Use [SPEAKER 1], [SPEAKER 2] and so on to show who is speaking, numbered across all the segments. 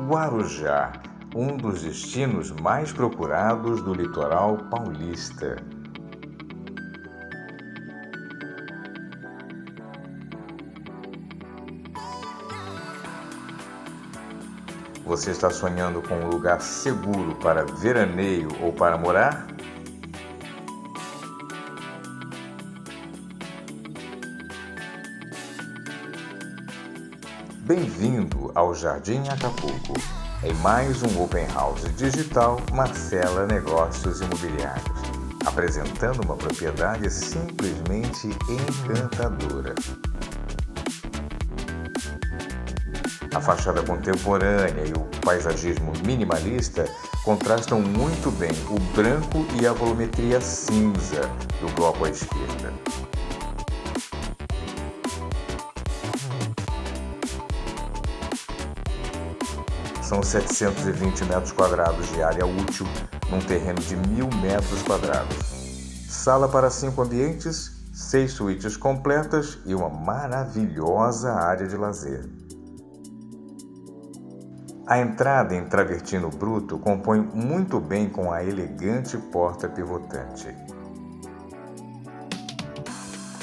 [SPEAKER 1] Guarujá, um dos destinos mais procurados do litoral paulista. Você está sonhando com um lugar seguro para veraneio ou para morar? Bem-vindo ao Jardim Acapulco. Em mais um Open House digital Marcela Negócios Imobiliários, apresentando uma propriedade simplesmente encantadora. A fachada contemporânea e o paisagismo minimalista contrastam muito bem o branco e a volumetria cinza do bloco à esquerda. São 720 metros quadrados de área útil num terreno de 1.000 metros quadrados. Sala para 5 ambientes, 6 suítes completas e uma maravilhosa área de lazer. A entrada em travertino bruto compõe muito bem com a elegante porta pivotante.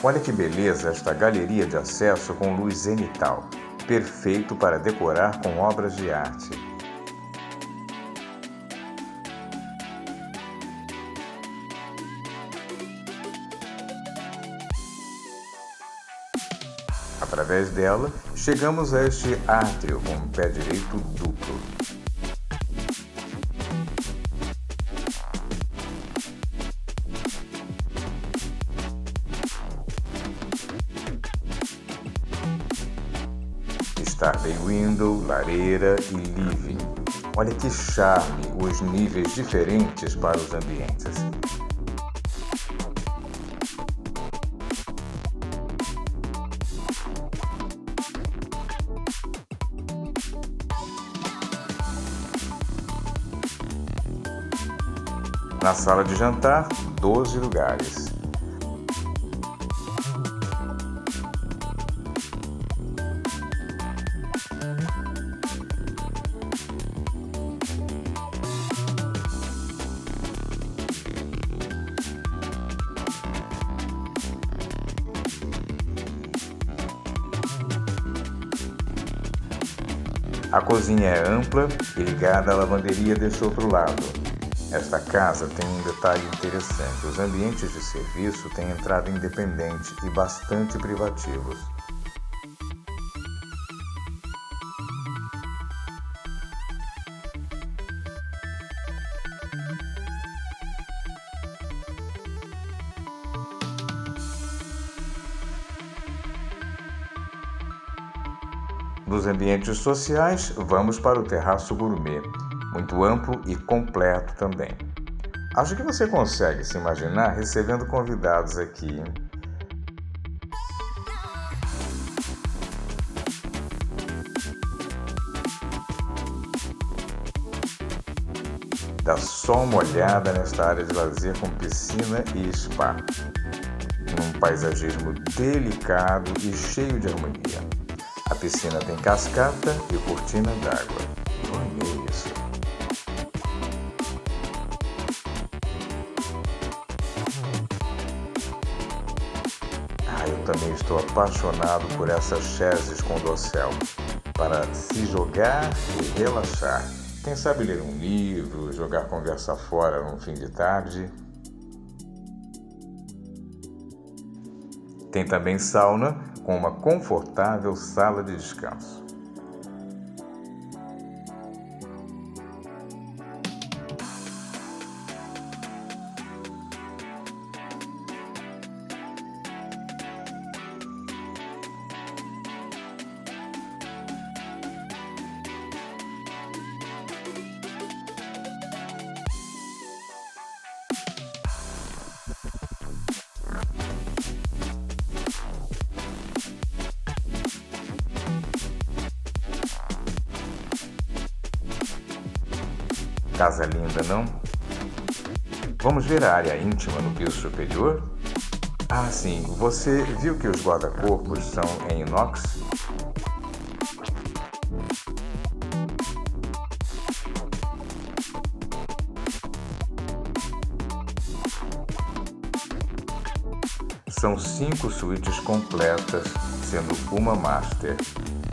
[SPEAKER 1] Olha que beleza esta galeria de acesso com luz zenital, perfeito para decorar com obras de arte. Através dela, chegamos a este átrio com pé direito duplo. Star Bay Window, lareira e living. Olha que charme os níveis diferentes para os ambientes. Na sala de jantar, 12 lugares. A cozinha é ampla e ligada à lavanderia deste outro lado. Esta casa tem um detalhe interessante: os ambientes de serviço têm entrada independente e bastante privativos. Dos ambientes sociais, vamos para o terraço gourmet, muito amplo e completo também. Acho que você consegue se imaginar recebendo convidados aqui. Dá só uma olhada nesta área de lazer com piscina e spa, num paisagismo delicado e cheio de harmonia. A piscina tem cascata e cortina d'água. Eu amei isso. Eu também estou apaixonado por essas chaises com dossel, para se jogar e relaxar. Quem sabe ler um livro, jogar conversa fora num fim de tarde. Tem também sauna com uma confortável sala de descanso. Casa linda, não? Vamos ver a área íntima no piso superior? Ah, sim, você viu que os guarda-corpos são em inox? São 5 suítes completas, sendo uma master.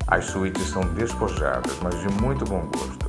[SPEAKER 1] As suítes são despojadas, mas de muito bom gosto.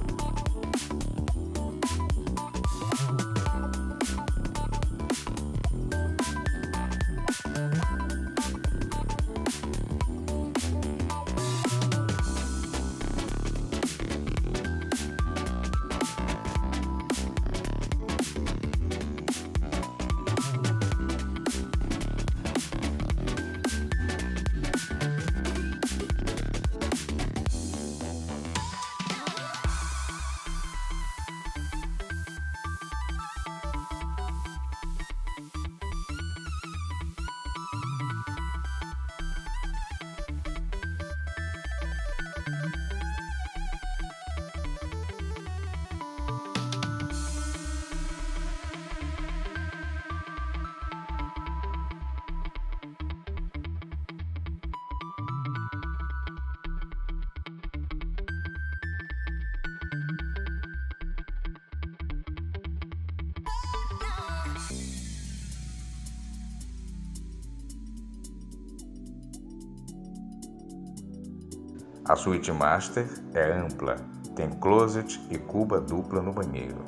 [SPEAKER 1] A suíte master é ampla, tem closet e cuba dupla no banheiro.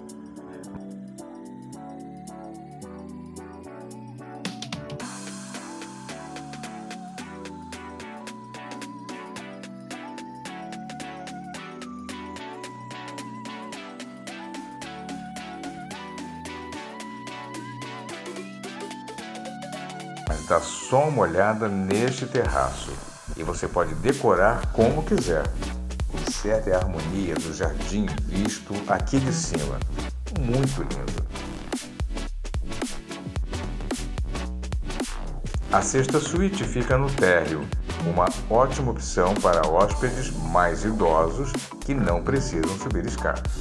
[SPEAKER 1] Mas dá só uma olhada neste terraço e você pode decorar como quiser. Observe a harmonia do jardim visto aqui de cima. Muito lindo. A sexta suíte fica no térreo, uma ótima opção para hóspedes mais idosos que não precisam subir escadas.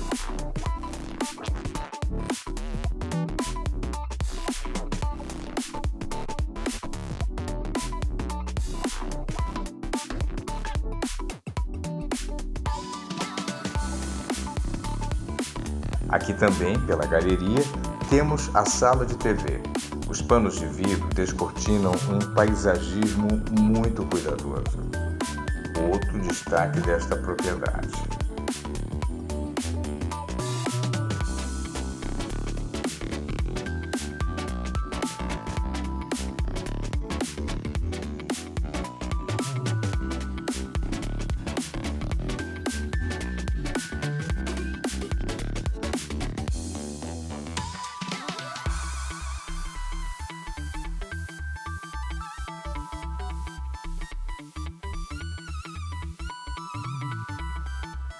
[SPEAKER 1] Aqui também, pela galeria, temos a sala de TV. Os panos de vidro descortinam um paisagismo muito cuidadoso. Outro destaque desta propriedade.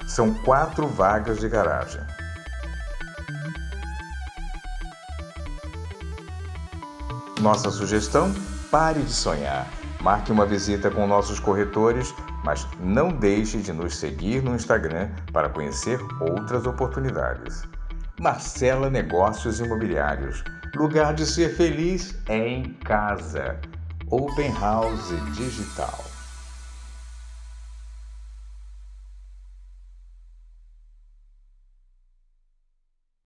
[SPEAKER 1] São 4 vagas de garagem. Nossa sugestão? Pare de sonhar. Marque uma visita com nossos corretores, mas não deixe de nos seguir no Instagram para conhecer outras oportunidades. Marcela Negócios Imobiliários. Lugar de ser feliz é em casa. Open House Digital.